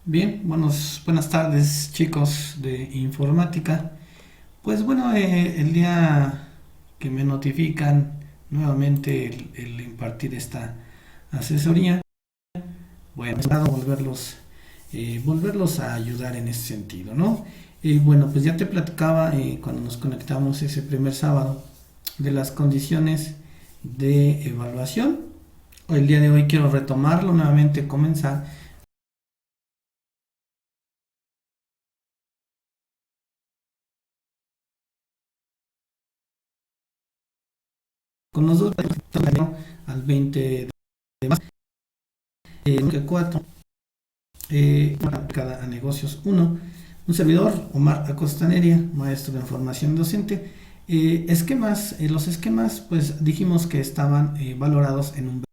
Bien, buenas tardes chicos de informática. Pues bueno, el día que me notifican nuevamente el impartir esta asesoría, bueno, espero volverlos a ayudar en ese sentido, ¿no? Bueno, pues ya te platicaba cuando nos conectamos ese primer sábado de las condiciones de evaluación. El día de hoy quiero retomarlo nuevamente, comenzar con los dos al 20 de marzo, 4 aplicada a negocios uno. Un servidor, Omar Acostaneria, maestro de información docente. Los esquemas, pues dijimos que estaban valorados en un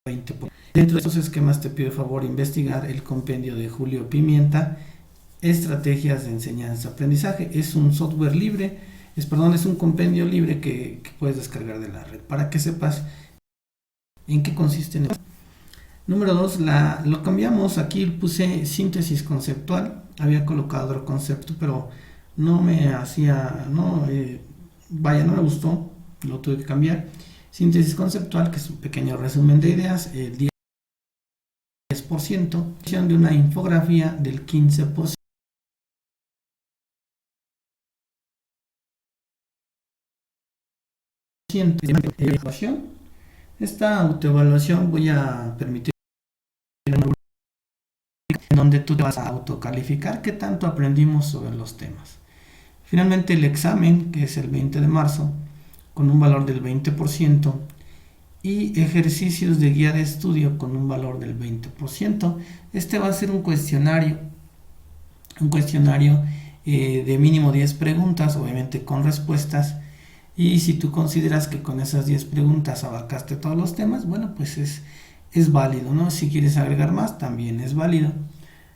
20%. Dentro de estos esquemas te pido el favor investigar el compendio de Julio Pimienta, Estrategias de Enseñanza-Aprendizaje. Es un software libre, es un compendio libre que puedes descargar de la red para que sepas en qué consiste. Número 2, lo cambiamos. Aquí puse síntesis conceptual. Había colocado otro concepto, pero no me hacía, no me gustó. Lo tuve que cambiar. Síntesis conceptual, que es un pequeño resumen de ideas, 10%, de una infografía del 15%. De evaluación. Esta autoevaluación voy a permitir en donde tú te vas a autocalificar qué tanto aprendimos sobre los temas. Finalmente el examen, que es el 20 de marzo, con un valor del 20%, y ejercicios de guía de estudio con un valor del 20%. Este va a ser un cuestionario de mínimo 10 preguntas, obviamente con respuestas, y si tú consideras que con esas 10 preguntas abarcaste todos los temas, bueno, pues es válido, ¿no? Si quieres agregar más, también es válido.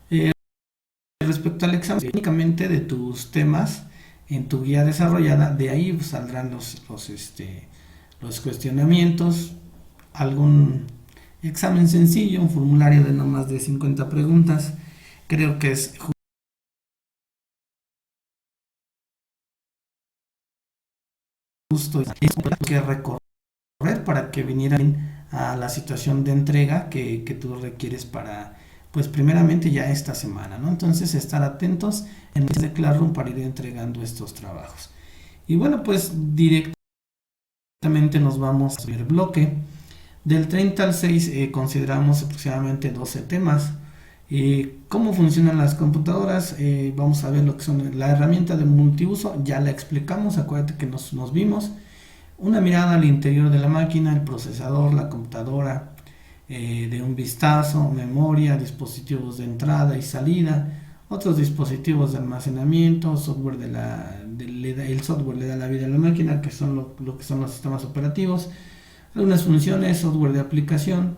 Eh, Respecto al examen, únicamente de tus temas en tu guía desarrollada, de ahí saldrán los cuestionamientos, algún examen sencillo, un formulario de no más de 50 preguntas. Creo que es justo que recorrer para que vinieran a la situación de entrega que tú requieres para, pues primeramente ya esta semana, ¿no? Entonces estar atentos en el Classroom para ir entregando estos trabajos. Y bueno, pues directamente nos vamos al primer bloque. Del 30 al 6 consideramos aproximadamente 12 temas. ¿Cómo funcionan las computadoras? Vamos a ver lo que son la herramienta de multiuso, ya la explicamos, acuérdate que nos vimos. Una mirada al interior de la máquina, el procesador, la computadora, de un vistazo, memoria, dispositivos de entrada y salida, otros dispositivos de almacenamiento, software el software le da la vida a la máquina, que son lo que son los sistemas operativos, algunas funciones, software de aplicación,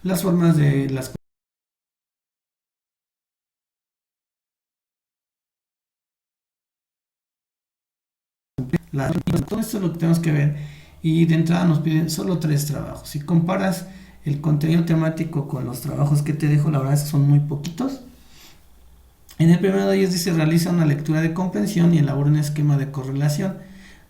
las formas de las todo esto es lo que tenemos que ver, y de entrada nos piden solo tres trabajos. Si comparas el contenido temático con los trabajos que te dejo, la verdad es que son muy poquitos. En el primero de ellos dice: realiza una lectura de comprensión y elabora un esquema de correlación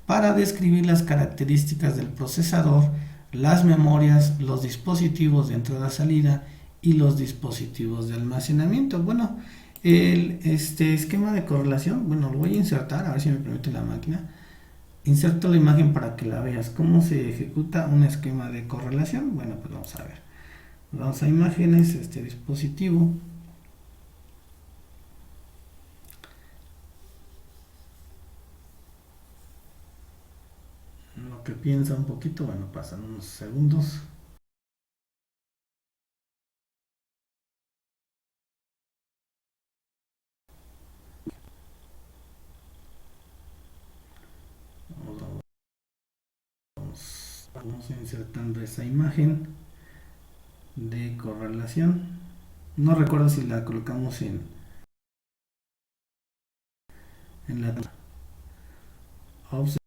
para describir las características del procesador, las memorias, los dispositivos de entrada-salida y los dispositivos de almacenamiento. Bueno, este esquema de correlación, bueno, lo voy a insertar, a ver si me permite la máquina. Inserto la imagen para que la veas. ¿Cómo se ejecuta un esquema de correlación? Bueno, pues vamos a ver. Vamos a imágenes, este dispositivo. Lo que piensa un poquito, bueno, pasan unos segundos. Vamos insertando esa imagen de correlación. No recuerdo si la colocamos en la offset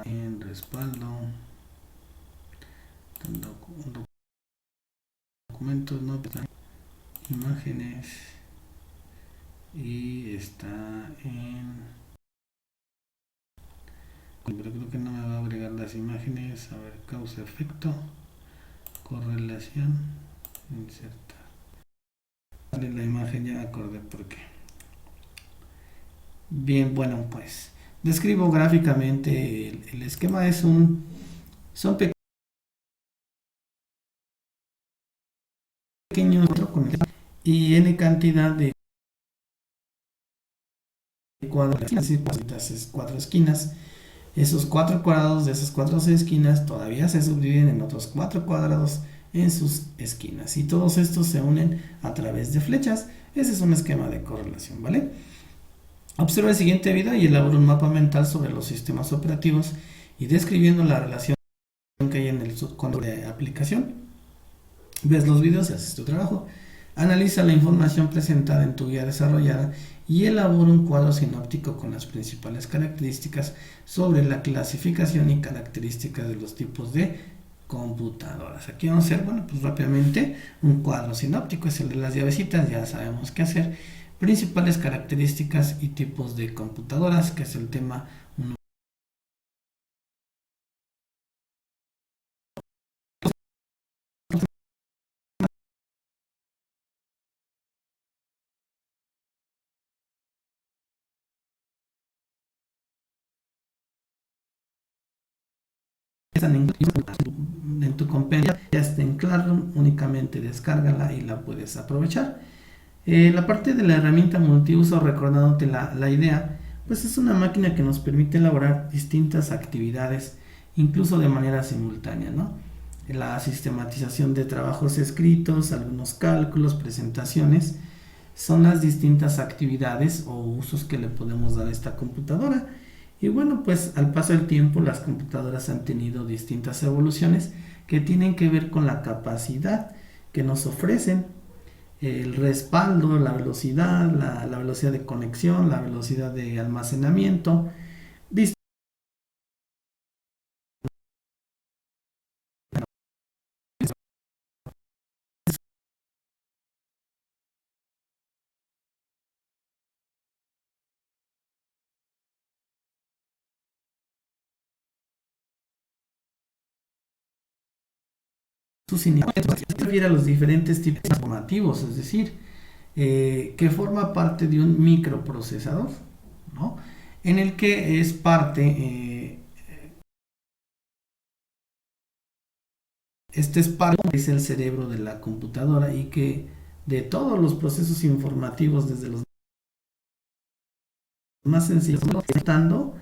en respaldo. Documentos, no, imágenes, y está en... Pero creo que no me va a agregar las imágenes. A ver, causa, efecto, correlación, insertar. Vale, la imagen, ya me acordé por qué. Bien, bueno, pues describo gráficamente el esquema. Son pequeños y n cantidad de cuadros, cuatro esquinas. Esos cuatro cuadrados de esas cuatro esquinas todavía se subdividen en otros cuatro cuadrados en sus esquinas, y todos estos se unen a través de flechas. Ese es un esquema de correlación, ¿vale? Observa el siguiente video y elabora un mapa mental sobre los sistemas operativos y describiendo la relación que hay en el subcontrol de aplicación. Ves los videos y haces tu trabajo. Analiza la información presentada en tu guía desarrollada y elabora un cuadro sinóptico con las principales características sobre la clasificación y características de los tipos de computadoras. Aquí vamos a hacer, bueno, pues rápidamente un cuadro sinóptico, es el de las llavecitas, ya sabemos qué hacer. Principales características y tipos de computadoras, que es el tema 1. En tu compendio ya está en claro, únicamente descárgala y la puedes aprovechar. La parte de la herramienta multiuso, recordándote la idea, pues es una máquina que nos permite elaborar distintas actividades, incluso de manera simultánea, ¿no? La sistematización de trabajos escritos, algunos cálculos, presentaciones, son las distintas actividades o usos que le podemos dar a esta computadora. Y bueno, pues al paso del tiempo las computadoras han tenido distintas evoluciones que tienen que ver con la capacidad que nos ofrecen, el respaldo, la velocidad, la velocidad de conexión, la velocidad de almacenamiento. Sus iniciativas se refiere a los diferentes tipos informativos, es decir, que forma parte de un microprocesador, ¿no? En el que es parte, este es parte, es el cerebro de la computadora, y que de todos los procesos informativos, desde los más sencillos, estando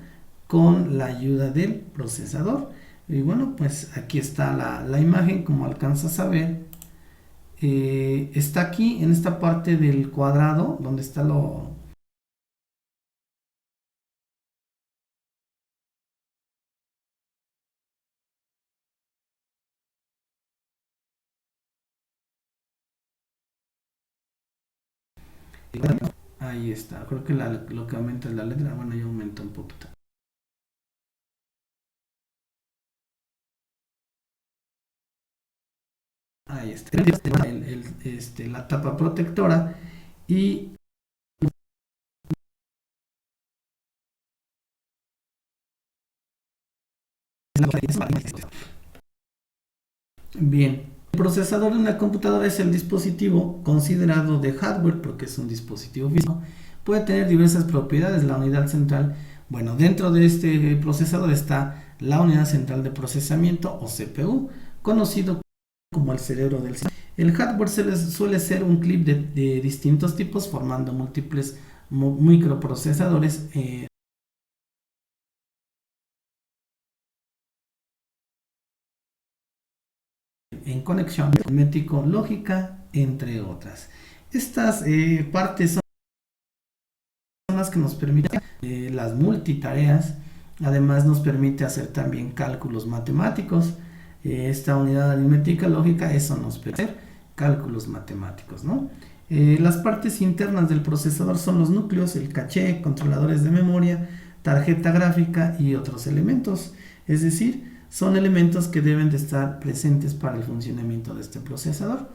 con la ayuda del procesador. Y bueno, pues aquí está la imagen, como alcanzas a ver. Está aquí en esta parte del cuadrado donde está lo... Ahí está, creo que lo que aumenta es la letra. Bueno, ya aumenta un poquito. Ahí está, la tapa protectora, y bien, el procesador de una computadora es el dispositivo considerado de hardware porque es un dispositivo físico. Puede tener diversas propiedades. La unidad central, bueno, dentro de este procesador está la unidad central de procesamiento o CPU, conocido como el cerebro del sistema. El hardware suele ser un clip de distintos tipos, formando múltiples microprocesadores en conexión aritmético, lógica, entre otras. Estas partes son las que nos permiten las multitareas. Además nos permite hacer también cálculos matemáticos. Esta unidad aritmética lógica, eso nos permite hacer cálculos matemáticos, ¿no? Las partes internas del procesador son los núcleos, el caché, controladores de memoria, tarjeta gráfica y otros elementos. Es decir, son elementos que deben de estar presentes para el funcionamiento de este procesador.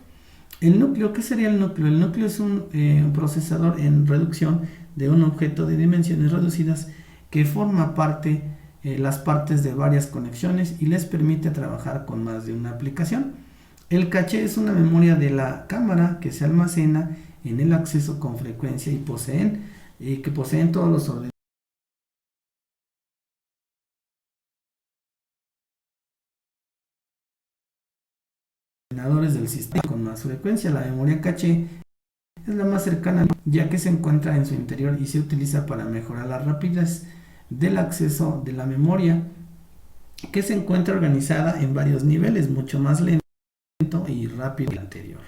El núcleo, ¿qué sería el núcleo? El núcleo es un procesador en reducción de un objeto de dimensiones reducidas que forma parte, las partes de varias conexiones y les permite trabajar con más de una aplicación. El caché es una memoria de la cámara que se almacena en el acceso con frecuencia y que poseen todos los ordenadores del sistema con más frecuencia. La memoria caché es la más cercana ya que se encuentra en su interior y se utiliza para mejorar la rapidez del acceso de la memoria, que se encuentra organizada en varios niveles, mucho más lento y rápido que el anterior.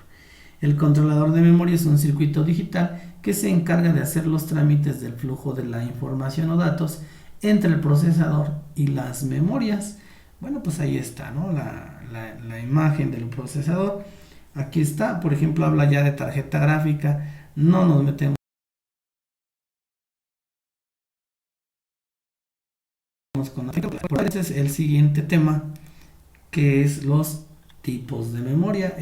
El controlador de memoria es un circuito digital que se encarga de hacer los trámites del flujo de la información o datos entre el procesador y las memorias. Bueno, pues ahí está, ¿no? La imagen del procesador. Aquí está, por ejemplo, habla ya de tarjeta gráfica. No nos metemos con este es el siguiente tema, que es los tipos de memoria.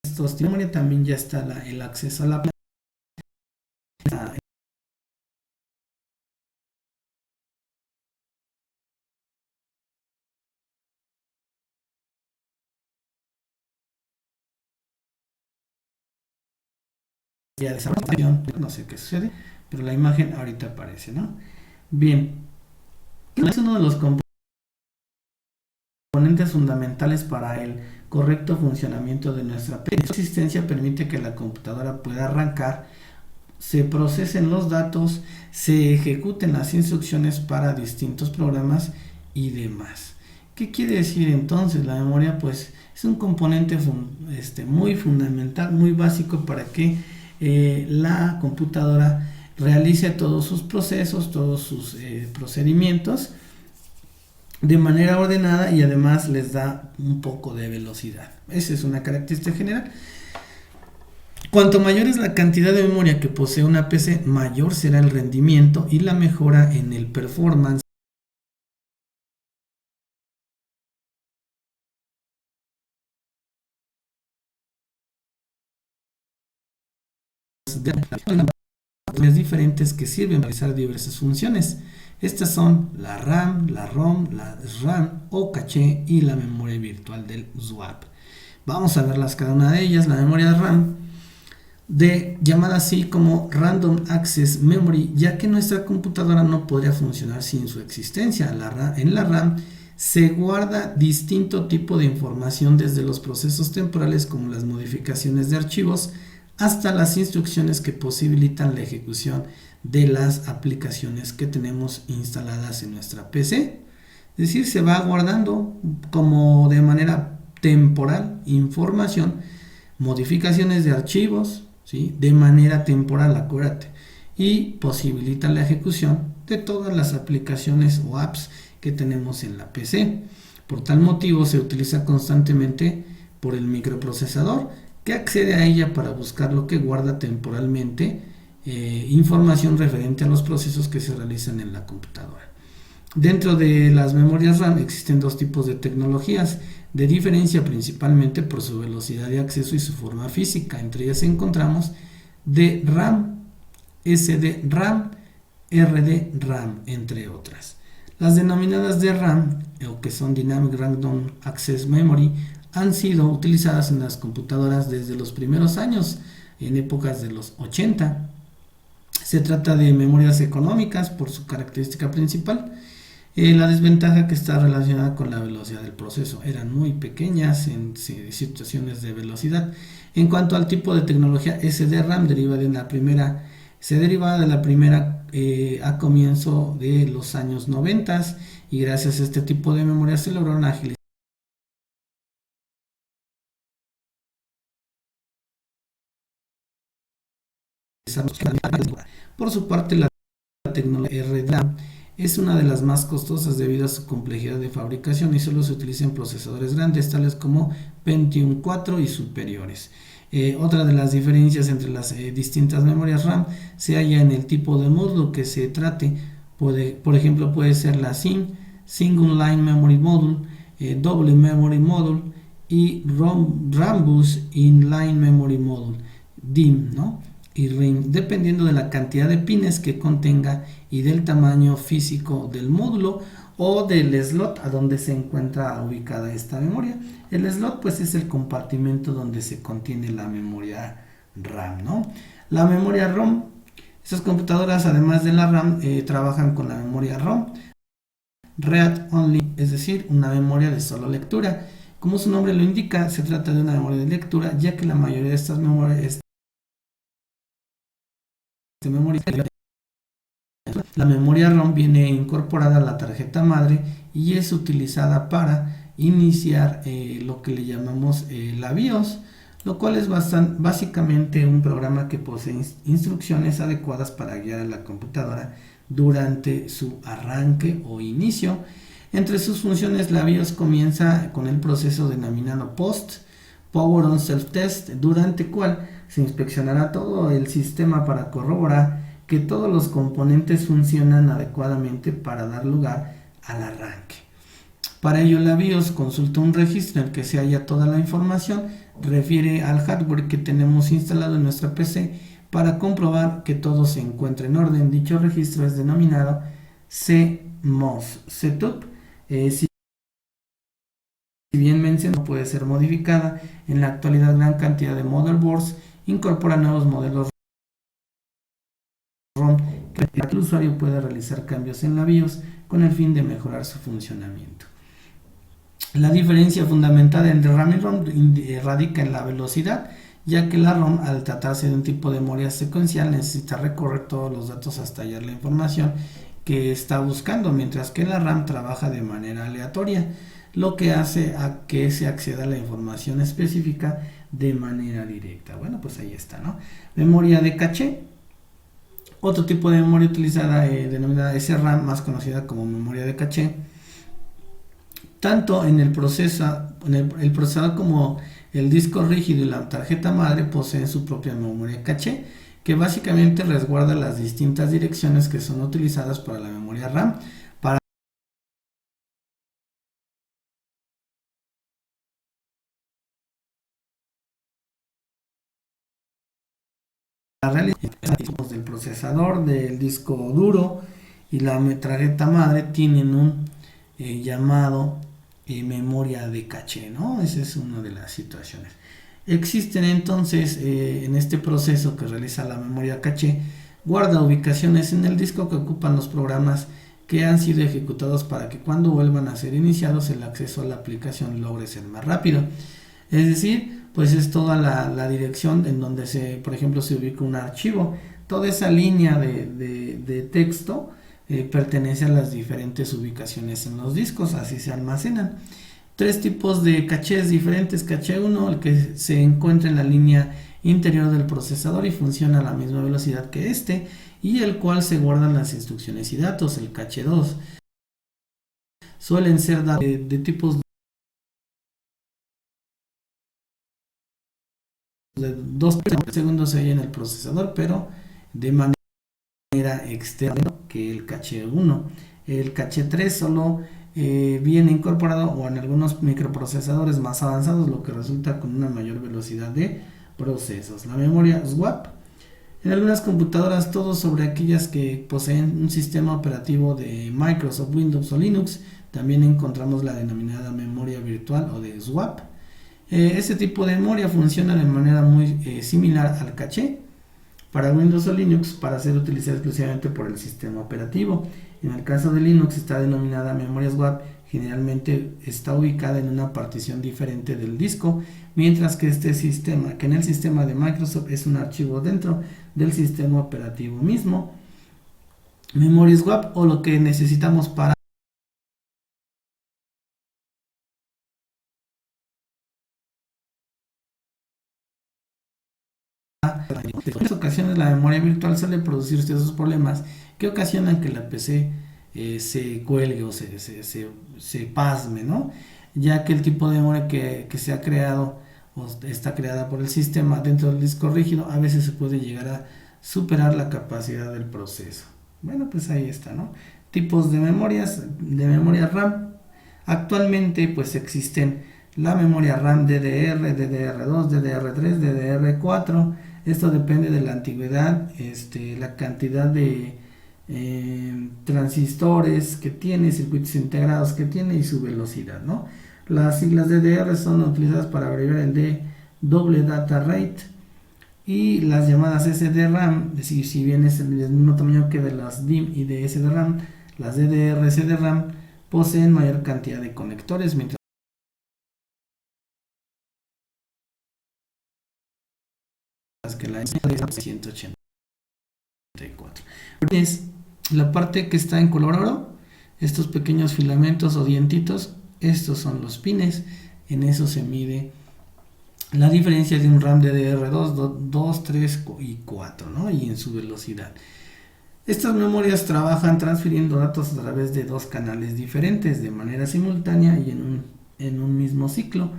Estos tipos de memoria también ya está el acceso a la de desarrollo, no sé qué sucede, pero la imagen ahorita aparece, ¿no? Bien, es uno de los componentes fundamentales para el correcto funcionamiento de nuestra PC. Su existencia permite que la computadora pueda arrancar, se procesen los datos, se ejecuten las instrucciones para distintos programas y demás. ¿Qué quiere decir entonces? La memoria pues es un componente muy fundamental, muy básico para que la computadora realice todos sus procesos, todos sus procedimientos de manera ordenada y además les da un poco de velocidad. Esa es una característica general. Cuanto mayor es la cantidad de memoria que posee una PC, mayor será el rendimiento y la mejora en el performance de las diferentes que sirven para realizar diversas funciones. Estas son la RAM, la ROM, la SRAM o caché y la memoria virtual del swap. Vamos a verlas cada una de ellas. La memoria RAM, llamada así como Random Access Memory, ya que nuestra computadora no podría funcionar sin su existencia. En la RAM se guarda distinto tipo de información, desde los procesos temporales como las modificaciones de archivos hasta las instrucciones que posibilitan la ejecución de las aplicaciones que tenemos instaladas en nuestra PC. Es decir, se va guardando como de manera temporal información, modificaciones de archivos, ¿sí? De manera temporal, acuérdate, y posibilita la ejecución de todas las aplicaciones o apps que tenemos en la PC. Por tal motivo se utiliza constantemente por el microprocesador, que accede a ella para buscar lo que guarda temporalmente información referente a los procesos que se realizan en la computadora. Dentro de las memorias RAM existen dos tipos de tecnologías de diferencia, principalmente por su velocidad de acceso y su forma física. Entre ellas encontramos DRAM, SDRAM, RDRAM, entre otras. Las denominadas DRAM, o que son Dynamic Random Access Memory, han sido utilizadas en las computadoras desde los primeros años, en épocas de los 80. Se trata de memorias económicas por su característica principal. La desventaja que está relacionada con la velocidad del proceso. Eran muy pequeñas en situaciones de velocidad. En cuanto al tipo de tecnología, SDRAM se derivaba de la primera a comienzo de los años 90, y gracias a este tipo de memoria se lograron agilizar. Por su parte, la tecnología RDRAM es una de las más costosas debido a su complejidad de fabricación y solo se utiliza en procesadores grandes tales como Pentium 4 y superiores. Otra de las diferencias entre las distintas memorias RAM se halla en el tipo de módulo que se trate. Por ejemplo, puede ser la SIM, Single Line Memory Module, Double Memory Module y Rambus Inline Memory Module, DIMM, ¿no? Y RIM, dependiendo de la cantidad de pines que contenga y del tamaño físico del módulo o del slot a donde se encuentra ubicada esta memoria. El slot pues es el compartimento donde se contiene la memoria RAM, ¿no? La memoria ROM, estas computadoras además de la RAM trabajan con la memoria ROM, Read Only, es decir, una memoria de solo lectura. Como su nombre lo indica, se trata de una memoria de lectura, ya que la mayoría de estas memorias la memoria ROM viene incorporada a la tarjeta madre y es utilizada para iniciar lo que le llamamos la BIOS, lo cual es básicamente un programa que posee instrucciones adecuadas para guiar a la computadora durante su arranque o inicio. Entre sus funciones, la BIOS comienza con el proceso denominado POST, Power on Self-Test, durante el cual se inspeccionará todo el sistema para corroborar que todos los componentes funcionan adecuadamente para dar lugar al arranque. Para ello, la BIOS consulta un registro en el que se halla toda la información, refiere al hardware que tenemos instalado en nuestra PC para comprobar que todo se encuentra en orden. Dicho registro es denominado CMOS Setup. Si bien mencionó, puede ser modificada. En la actualidad, gran cantidad de motherboards incorporan nuevos modelos ROM que el usuario puede realizar cambios en la BIOS con el fin de mejorar su funcionamiento. La diferencia fundamental entre RAM y ROM radica en la velocidad, ya que la ROM, al tratarse de un tipo de memoria secuencial, necesita recorrer todos los datos hasta hallar la información que está buscando, mientras que la RAM trabaja de manera aleatoria, lo que hace a que se acceda a la información específica de manera directa. Bueno, pues ahí está, ¿no? Memoria de caché. Otro tipo de memoria utilizada denominada SRAM, más conocida como memoria de caché. Tanto en el procesador como el disco rígido y la tarjeta madre poseen su propia memoria caché, que básicamente resguarda las distintas direcciones que son utilizadas para la memoria RAM para realizar del procesador, del disco duro y la tarjeta madre tienen un llamado memoria de caché, ¿no? Esa es una de las situaciones. Existen entonces en este proceso que realiza la memoria caché, guarda ubicaciones en el disco que ocupan los programas que han sido ejecutados para que cuando vuelvan a ser iniciados el acceso a la aplicación logre ser más rápido. Es decir, pues es toda la dirección en donde por ejemplo, se ubica un archivo. Toda esa línea de texto pertenece a las diferentes ubicaciones en los discos, así se almacenan. Tres tipos de cachés diferentes. Caché 1, el que se encuentra en la línea interior del procesador y funciona a la misma velocidad que este, y el cual se guardan las instrucciones y datos. El caché 2 suelen ser datos de tipos de 2 segundos ahí en el procesador, pero de manera externa que el caché 1. El caché 3 solo viene incorporado o en algunos microprocesadores más avanzados, lo que resulta con una mayor velocidad de procesos. La memoria SWAP. En algunas computadoras, todo sobre aquellas que poseen un sistema operativo de Microsoft, Windows o Linux, también encontramos la denominada memoria virtual o de SWAP. Este tipo de memoria funciona de manera muy similar al caché para Windows o Linux para ser utilizada exclusivamente por el sistema operativo. En el caso de Linux está denominada memoria SWAP, generalmente está ubicada en una partición diferente del disco, mientras que en el sistema de Microsoft es un archivo dentro del sistema operativo mismo. Memoria SWAP, o lo que necesitamos para en muchas ocasiones la memoria virtual suele producir esos problemas que ocasionan que la PC se cuelgue o se pasme, ¿no? Ya que el tipo de memoria que se ha creado o está creada por el sistema dentro del disco rígido a veces se puede llegar a superar la capacidad del proceso. Bueno, pues ahí está, ¿no? Tipos de memoria RAM. Actualmente pues existen la memoria RAM DDR, DDR2, DDR3, DDR4. Esto depende de la antigüedad, la cantidad de transistores que tiene, circuitos integrados que tiene y su velocidad, ¿no? Las siglas DDR son utilizadas para abreviar el de doble data rate, y las llamadas SDRAM, si bien es el mismo tamaño que de las DIMM y de SDRAM, las DDR SDRAM poseen mayor cantidad de conectores, mientras que la S184. Es la parte que está en color oro, estos pequeños filamentos o dientitos, estos son los pines, en eso se mide la diferencia de un RAM DDR2, 2, 3 y 4, ¿no? Y en su velocidad. Estas memorias trabajan transfiriendo datos a través de dos canales diferentes de manera simultánea y en un mismo ciclo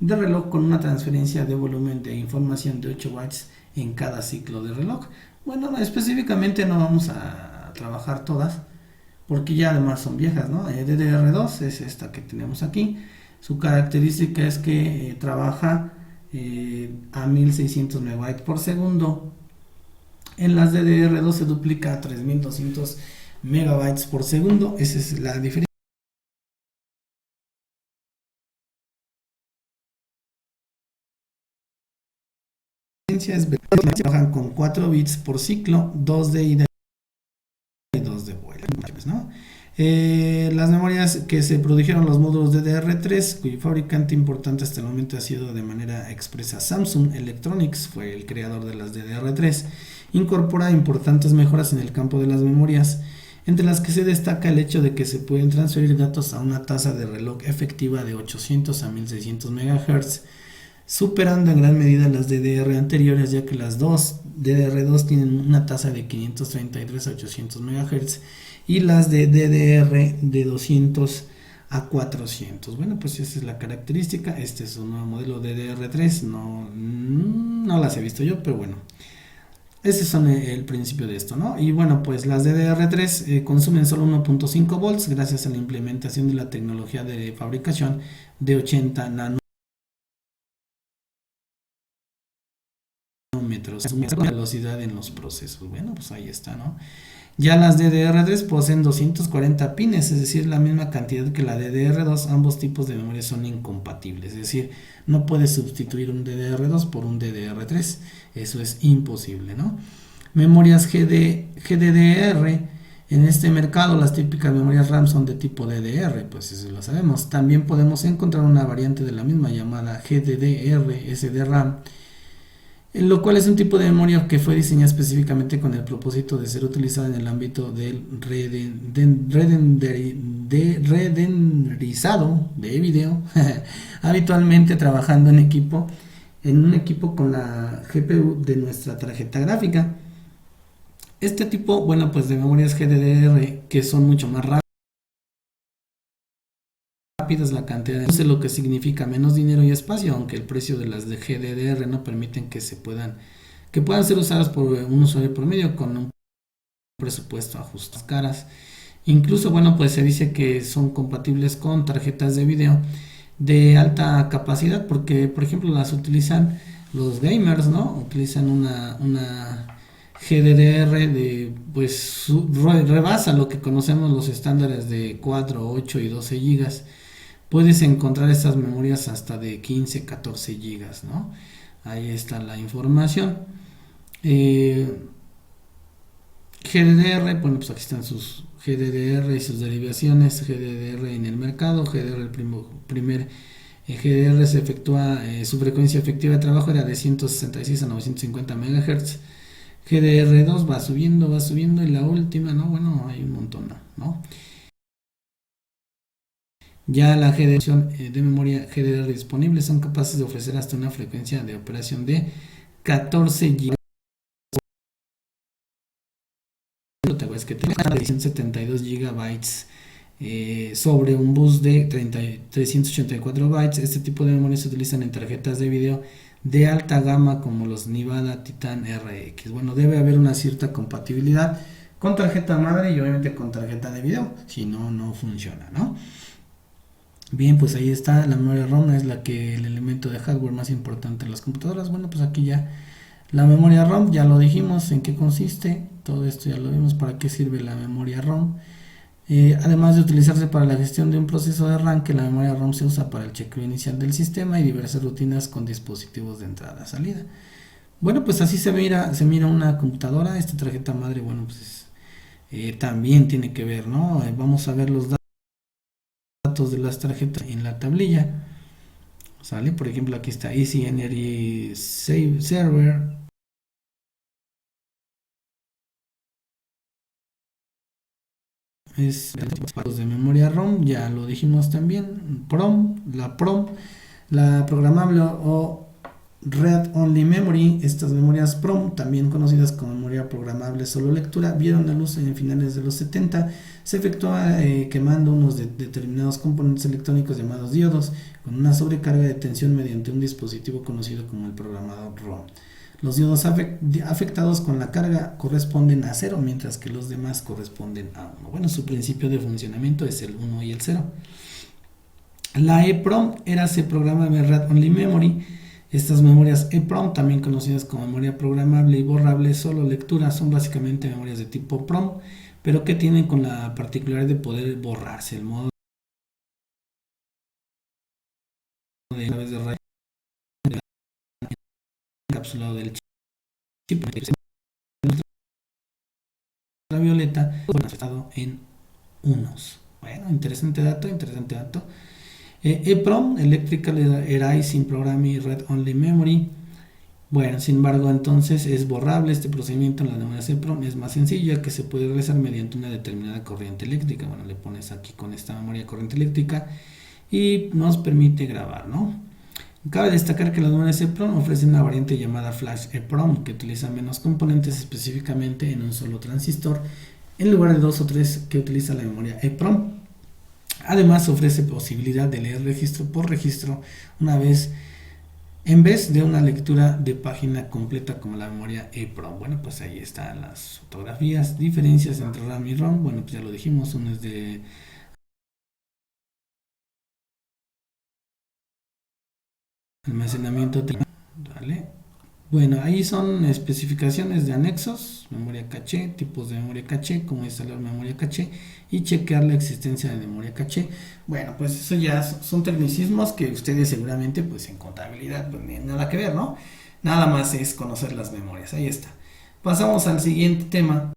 de reloj, con una transferencia de volumen de información de 8 bytes en cada ciclo de reloj. Bueno, específicamente no vamos a trabajar todas porque ya además son viejas, ¿no? DDR2 es esta que tenemos aquí. Su característica es que trabaja a 1600 megabytes por segundo. En las DDR2 se duplica a 3200 megabytes por segundo. Esa es la diferencia. Trabajan con 4 bits por ciclo, 2 de ida y 2 de vuelta, ¿no? Las memorias que se produjeron los módulos DDR3, cuyo fabricante importante hasta el momento ha sido de manera expresa Samsung Electronics, fue el creador de las DDR3, incorpora importantes mejoras en el campo de las memorias, entre las que se destaca el hecho de que se pueden transferir datos a una tasa de reloj efectiva de 800 a 1600 MHz, superando en gran medida las DDR anteriores, ya que las dos DDR2 tienen una tasa de 533 a 800 MHz y las de DDR de 200 a 400. Bueno, pues esa es la característica. Este es un nuevo modelo DDR3, no las he visto yo, pero bueno, ese son el principio de esto, ¿no? Y bueno, pues las DDR3 consumen solo 1.5 volts gracias a la implementación de la tecnología de fabricación de 80 nanómetros. Velocidad en los procesos. Bueno, pues ahí está, ¿no? Ya las DDR3 poseen 240 pines, es decir, la misma cantidad que la DDR2. Ambos tipos de memoria son incompatibles, es decir, no puedes sustituir un DDR2 por un DDR3, eso es imposible, ¿no? Memorias GDDR. En este mercado las típicas memorias RAM son de tipo DDR, pues eso lo sabemos. También podemos encontrar una variante de la misma llamada GDDR SDRAM, lo cual es un tipo de memoria que fue diseñada específicamente con el propósito de ser utilizada en el ámbito del renderizado de video, habitualmente trabajando en un equipo con la GPU de nuestra tarjeta gráfica. Este tipo, bueno, pues de memorias GDDR, que son mucho más rápidas, la cantidad de lo que significa menos dinero y espacio, aunque el precio de las de GDDR no permiten que puedan ser usadas por un usuario promedio con un presupuesto ajustado caras. Incluso, bueno, pues se dice que son compatibles con tarjetas de video de alta capacidad, porque por ejemplo las utilizan los gamers, ¿no? Utilizan una GDDR de, pues rebasa lo que conocemos los estándares de 4, 8 y 12 gigas. Puedes encontrar estas memorias hasta de 15, 14 gigas, ¿no? Ahí está la información. GDDR, bueno, pues aquí están sus GDDR y sus derivaciones. GDDR en el mercado, GDDR el primer GDDR se efectúa, su frecuencia efectiva de trabajo era de 166 a 950 MHz. GDR2 va subiendo y la última, ¿no? Bueno, hay un montón, ¿no? Ya la generación de memoria GDR disponible son capaces de ofrecer hasta una frecuencia de operación de 14 GB. Es que tenga 172 GB sobre un bus de 384 bytes. Este tipo de memoria se utilizan en tarjetas de video de alta gama como los Nevada Titan RX. Bueno, debe haber una cierta compatibilidad con tarjeta madre y obviamente con tarjeta de video, si no, no funciona, ¿no? Bien, pues ahí está, la memoria ROM es la que el elemento de hardware más importante en las computadoras. Bueno, pues aquí ya la memoria ROM, ya lo dijimos en qué consiste, todo esto ya lo vimos para qué sirve la memoria ROM. Además de utilizarse para la gestión de un proceso de arranque, la memoria ROM se usa para el chequeo inicial del sistema y diversas rutinas con dispositivos de entrada-salida. Bueno, pues así se mira una computadora. Esta tarjeta madre, bueno, pues también tiene que ver, ¿no? Vamos a ver los datos de las tarjetas en la tablilla. ¿Sale? Por ejemplo, aquí está Easy Energy Save Server. Es de memoria ROM, ya lo dijimos también. PROM, la programable o Read Only Memory. Estas memorias PROM, también conocidas como memoria programable solo lectura, vieron la luz en finales de los 70. Se efectúa quemando unos determinados componentes electrónicos llamados diodos con una sobrecarga de tensión mediante un dispositivo conocido como el programador ROM. Los diodos afectados con la carga corresponden a 0, mientras que los demás corresponden a 1. Bueno, su principio de funcionamiento es el 1 y el 0. La EEPROM era ese programa de Read Only Memory. Estas memorias EEPROM, también conocidas como memoria programable y borrable solo lectura, son básicamente memorias de tipo PROM, pero que tienen con la particularidad de poder borrarse. El modo de través de rayos encapsulado del chip ultravioleta estado en unos. Bueno, interesante dato, interesante dato. EEPROM, Electrical Erasing Programming Read Only Memory. Bueno, sin embargo, entonces es borrable. Este procedimiento en la memoria EEPROM es más sencillo, ya que se puede realizar mediante una determinada corriente eléctrica. Bueno, le pones aquí con esta memoria corriente eléctrica y nos permite grabar, ¿no? Cabe destacar que las memorias EEPROM ofrecen una variante llamada Flash EEPROM, que utiliza menos componentes específicamente en un solo transistor, en lugar de 2 o 3 que utiliza la memoria EEPROM. Además, ofrece posibilidad de leer registro por registro una vez en vez de una lectura de página completa como la memoria EEPROM. Bueno, pues ahí están las fotografías, diferencias entre RAM y ROM. Bueno, pues ya lo dijimos, uno es de almacenamiento, ¿vale? Bueno, ahí son especificaciones de anexos, memoria caché, tipos de memoria caché, cómo instalar memoria caché y chequear la existencia de memoria caché. Bueno, pues eso ya son tecnicismos que ustedes seguramente pues en contabilidad pues nada que ver, ¿no? Nada más es conocer las memorias, ahí está. Pasamos al siguiente tema.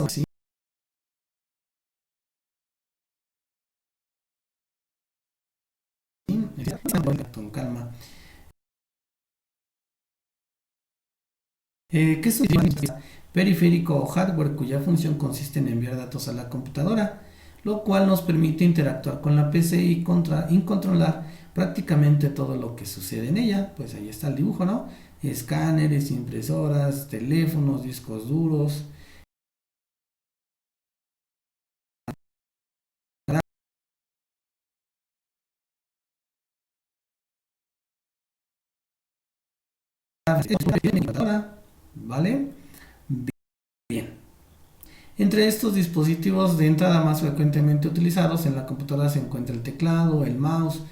Sí, con calma. ¿Qué es un periférico o hardware cuya función consiste en enviar datos a la computadora, lo cual nos permite interactuar con la PC y controlar prácticamente todo lo que sucede en ella? Pues ahí está el dibujo, ¿no? Escáneres, impresoras, teléfonos, discos duros, ¿vale? Bien. Entre estos dispositivos de entrada más frecuentemente utilizados en la computadora se encuentra el teclado, el mouse,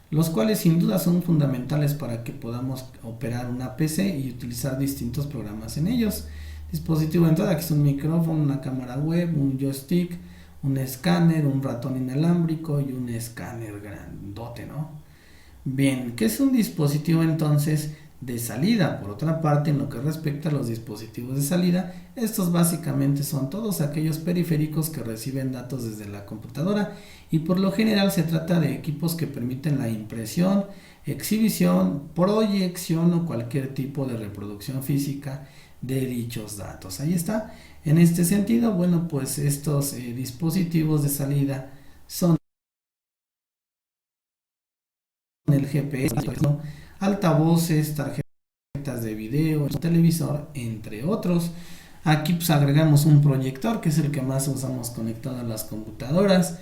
los cuales sin duda son fundamentales para que podamos operar una PC y utilizar distintos programas en ellos. Dispositivo de entrada que es un micrófono, una cámara web, un joystick, un escáner, un ratón inalámbrico y un escáner grandote, ¿no? Bien, ¿qué es un dispositivo entonces de salida? Por otra parte, en lo que respecta a los dispositivos de salida, estos básicamente son todos aquellos periféricos que reciben datos desde la computadora y por lo general se trata de equipos que permiten la impresión, exhibición, proyección o cualquier tipo de reproducción física de dichos datos. Ahí está. En este sentido, bueno, pues estos dispositivos de salida son el GPS, altavoces, tarjetas de video, televisor, entre otros. Aquí pues agregamos un proyector, que es el que más usamos conectado a las computadoras.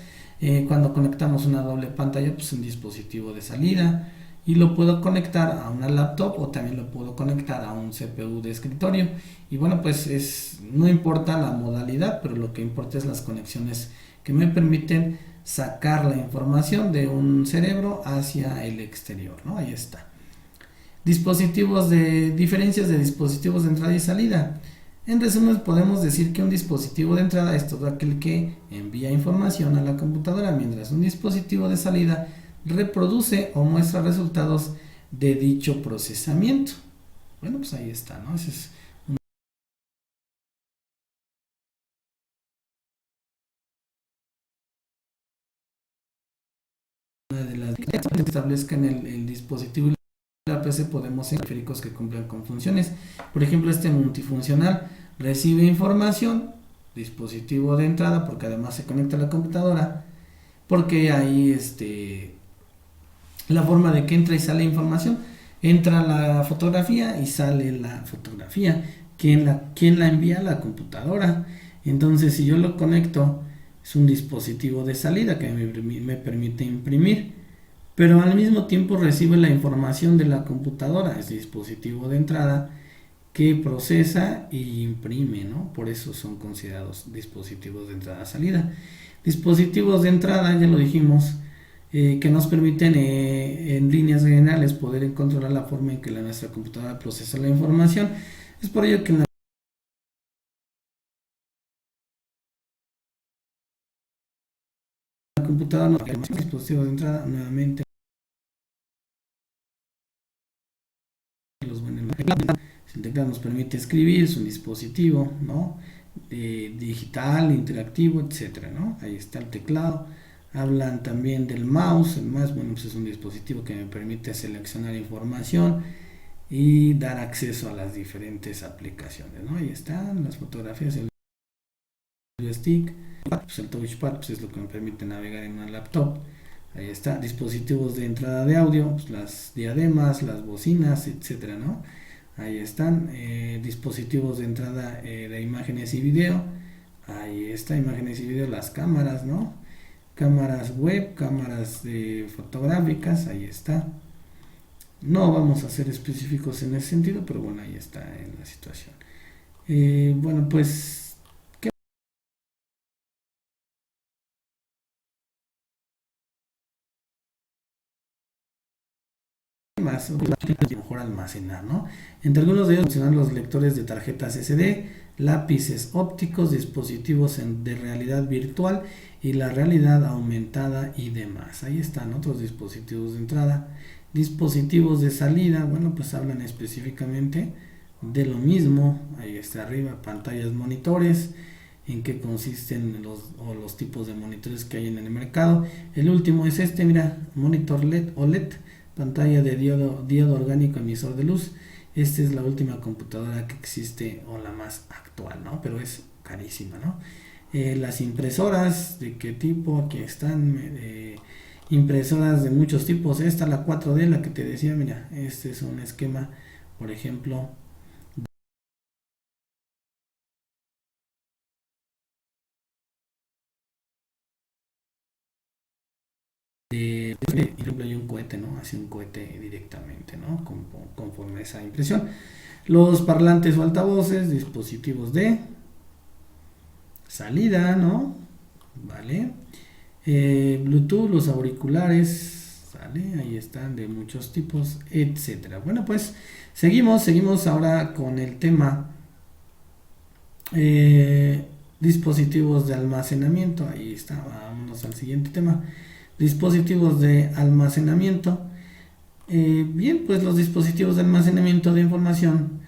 Cuando conectamos una doble pantalla, pues un dispositivo de salida. y lo puedo conectar a una laptop o también lo puedo conectar a un CPU de escritorio. Y bueno, pues no importa la modalidad, pero lo que importa es las conexiones que me permiten sacar la información de un cerebro hacia el exterior, ¿no? Ahí está. Diferencias de dispositivos de entrada y salida. En resumen, podemos decir que un dispositivo de entrada es todo aquel que envía información a la computadora, mientras un dispositivo de salida reproduce o muestra resultados de dicho procesamiento. Bueno, pues ahí está, ¿no? Esa es una de las que establezcan el dispositivo y la PC. Podemos ser periféricos que cumplan con funciones. Por ejemplo, este multifuncional recibe información, dispositivo de entrada, porque además se conecta a la computadora, porque ahí la forma de que entra y sale información, entra la fotografía y sale la fotografía. ¿Quién la envía? La computadora. Entonces, si yo lo conecto, es un dispositivo de salida que me permite imprimir, pero al mismo tiempo recibe la información de la computadora, es dispositivo de entrada que procesa y imprime, ¿no? Por eso son considerados dispositivos de entrada-salida. Dispositivos de entrada, ya lo dijimos, que nos permiten en líneas generales poder controlar la forma en que nuestra computadora procesa la información. Es por ello que en la computadora nos dispositivos de entrada nuevamente los buenos el teclado nos permite escribir, es un dispositivo, ¿no? Digital, interactivo, etcétera, ¿no? Ahí está el teclado. Hablan también del mouse. El mouse, bueno, pues es un dispositivo que me permite seleccionar información y dar acceso a las diferentes aplicaciones, ¿no? Ahí están las fotografías, el joystick, pues el touchpad, pues es lo que me permite navegar en una laptop. Ahí está, dispositivos de entrada de audio, pues las diademas, las bocinas, etcétera, ¿no? Ahí están, dispositivos de entrada de imágenes y video. Ahí está, imágenes y video, las cámaras, ¿no? Cámaras web, cámaras fotográficas, ahí está. No vamos a ser específicos en ese sentido, pero bueno, ahí está en la situación. Bueno, pues, ¿qué más? Mejor almacenar, ¿no? Entre algunos de ellos mencionan los lectores de tarjetas SD, lápices ópticos, dispositivos de realidad virtual y la realidad aumentada y demás. Ahí están otros dispositivos de entrada. Dispositivos de salida, bueno, pues hablan específicamente de lo mismo. Ahí está arriba, pantallas, monitores, en qué consisten los tipos de monitores que hay en el mercado. El último es mira, monitor LED OLED, pantalla de diodo orgánico emisor de luz. Esta es la última computadora que existe o la más actual, ¿no? Pero es carísima, ¿no? Las impresoras, ¿de qué tipo? Aquí están, impresoras de muchos tipos. Esta, la 4D, la que te decía, mira, este es un esquema, por ejemplo, hay un cohete, ¿no? Hace un cohete directamente, ¿no? Conforme a esa impresión. Los parlantes o altavoces, dispositivos de salida, ¿no? Vale. Bluetooth, los auriculares, ¿vale? Ahí están de muchos tipos, etcétera. Bueno, pues seguimos ahora con el tema dispositivos de almacenamiento. Ahí está, vámonos al siguiente tema. Dispositivos de almacenamiento. Bien, pues los dispositivos de almacenamiento de información,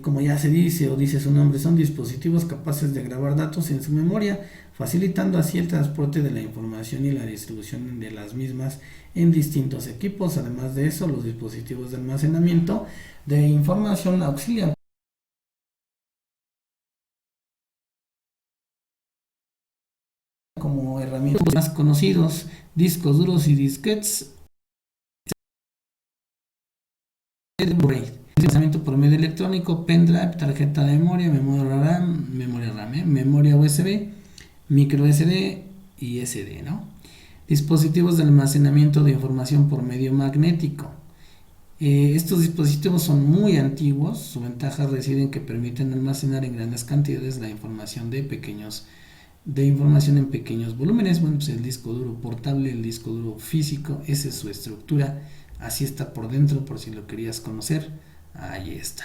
como ya se dice o dice su nombre, son dispositivos capaces de grabar datos en su memoria, facilitando así el transporte de la información y la distribución de las mismas en distintos equipos. Además de eso, los dispositivos de almacenamiento de información auxilian como herramientas más conocidos, discos duros y disquetes, procesamiento por medio electrónico, pendrive, tarjeta de memoria, memoria RAM, memoria USB, micro SD y SD, ¿no? Dispositivos de almacenamiento de información por medio magnético. Estos dispositivos son muy antiguos, su ventaja reside en que permiten almacenar en grandes cantidades la información de información en pequeños volúmenes. Bueno, pues el disco duro portable, el disco duro físico, esa es su estructura, así está por dentro, por si lo querías conocer, ahí está.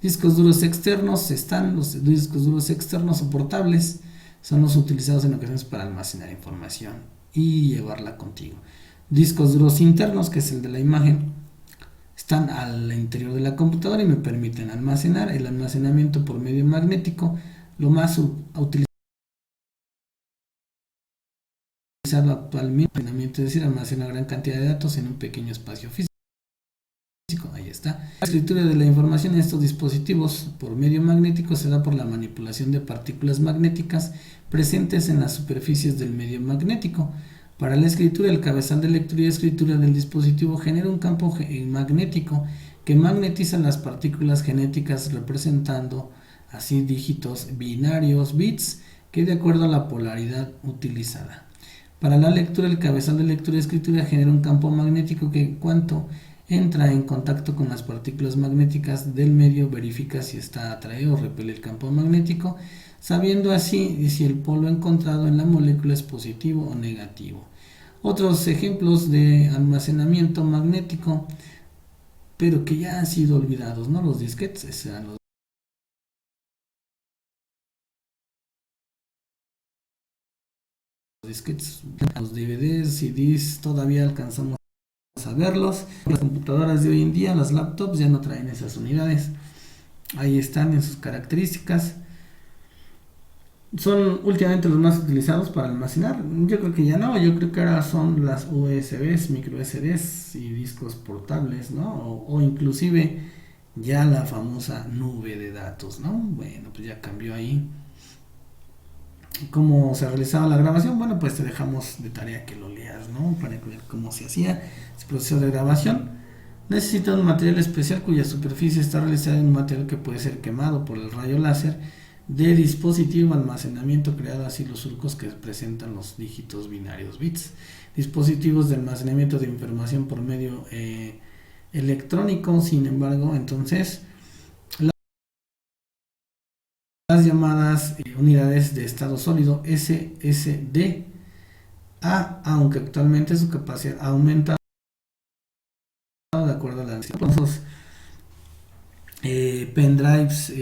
Discos duros externos, están los discos duros externos o portables, son los utilizados en ocasiones para almacenar información y llevarla contigo. Discos duros internos, que es el de la imagen, están al interior de la computadora y me permiten almacenar. El almacenamiento por medio magnético, lo más utilizado actualmente, es decir, almacena gran cantidad de datos en un pequeño espacio físico. Ahí está. La escritura de la información en estos dispositivos por medio magnético se da por la manipulación de partículas magnéticas presentes en las superficies del medio magnético. Para la escritura, el cabezal de lectura y escritura del dispositivo genera un campo magnético que magnetiza las partículas genéticas, representando así dígitos binarios, bits, que de acuerdo a la polaridad utilizada. Para la lectura, el cabezal de lectura y escritura genera un campo magnético que, en cuanto entra en contacto con las partículas magnéticas del medio, verifica si está atraído o repele el campo magnético, sabiendo así si el polo encontrado en la molécula es positivo o negativo. Otros ejemplos de almacenamiento magnético, pero que ya han sido olvidados, ¿no? Los disquetes, los disquetes, los DVDs, CDs, todavía alcanzamos a verlos. Las computadoras de hoy en día, las laptops, ya no traen esas unidades. Ahí están en sus características. Son últimamente los más utilizados para almacenar. Yo creo que ya no, yo creo que ahora son las USBs, micro USBs y discos portables, ¿no? O inclusive ya la famosa nube de datos, ¿no? Bueno, pues ya cambió ahí. ¿Cómo se realizaba la grabación? Bueno, pues te dejamos de tarea que lo leas, ¿no? Para ver cómo se hacía ese proceso de grabación. Necesita un material especial cuya superficie está realizada en un material que puede ser quemado por el rayo láser de dispositivo almacenamiento, creado así los surcos que presentan los dígitos binarios bits. Dispositivos de almacenamiento de información por medio electrónico, sin embargo, entonces las llamadas unidades de estado sólido SSD, aunque actualmente su capacidad ha aumentado de acuerdo a la pendrives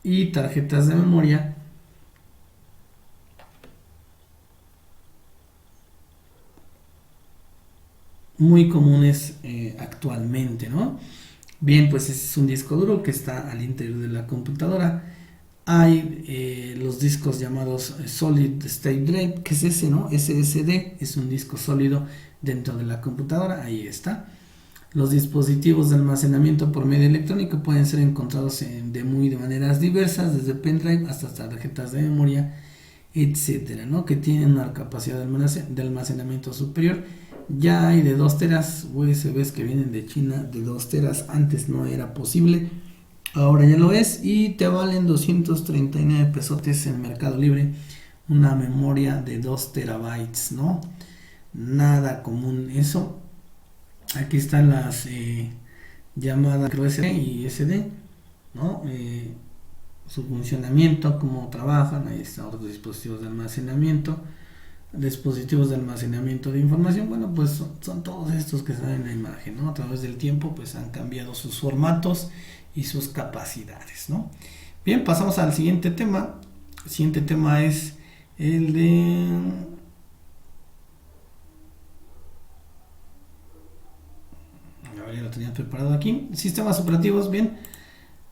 y tarjetas de memoria muy comunes actualmente, ¿no? Bien, pues es un disco duro que está al interior de la computadora. Hay los discos llamados Solid State Drive, que es ese, ¿no? SSD, es un disco sólido dentro de la computadora, ahí está. Los dispositivos de almacenamiento por medio electrónico pueden ser encontrados de maneras diversas, desde pendrive hasta tarjetas de memoria, etcétera, ¿no? Que tienen una capacidad de almacenamiento superior. Ya hay de 2 teras, USBs que vienen de China de 2 teras, antes no era posible, ahora ya lo es y te valen 239 pesotes en Mercado Libre, una memoria de 2 terabytes, ¿no? Nada común eso. Aquí están las llamadas microSD y SD, ¿no? Su funcionamiento, cómo trabajan, ahí están otros dispositivos de almacenamiento, dispositivos de almacenamiento de información. Bueno, pues son todos estos que están en la imagen, ¿no? A través del tiempo pues han cambiado sus formatos y sus capacidades, ¿no? Bien, pasamos al siguiente tema. El siguiente tema es el de... A ver, ya lo tenía preparado aquí. Sistemas operativos, bien.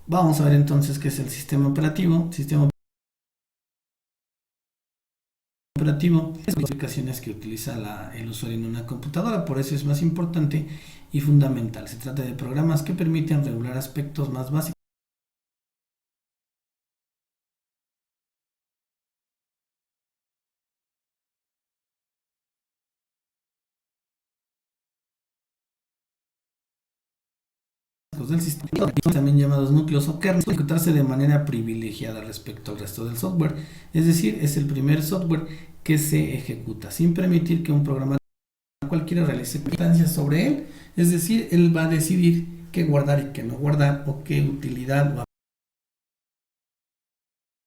Vamos a ver entonces qué es el sistema operativo. Sistema operativo es las aplicaciones que utiliza el usuario en una computadora, por eso es más importante y fundamental. Se trata de programas que permiten regular aspectos más básicos del sistema, también llamados núcleos o kernels, ejecutarse de manera privilegiada respecto al resto del software. Es decir, es el primer software que se ejecuta sin permitir que un programa cualquiera realice instancias sobre él. Es decir, él va a decidir qué guardar y qué no guardar, o qué utilidad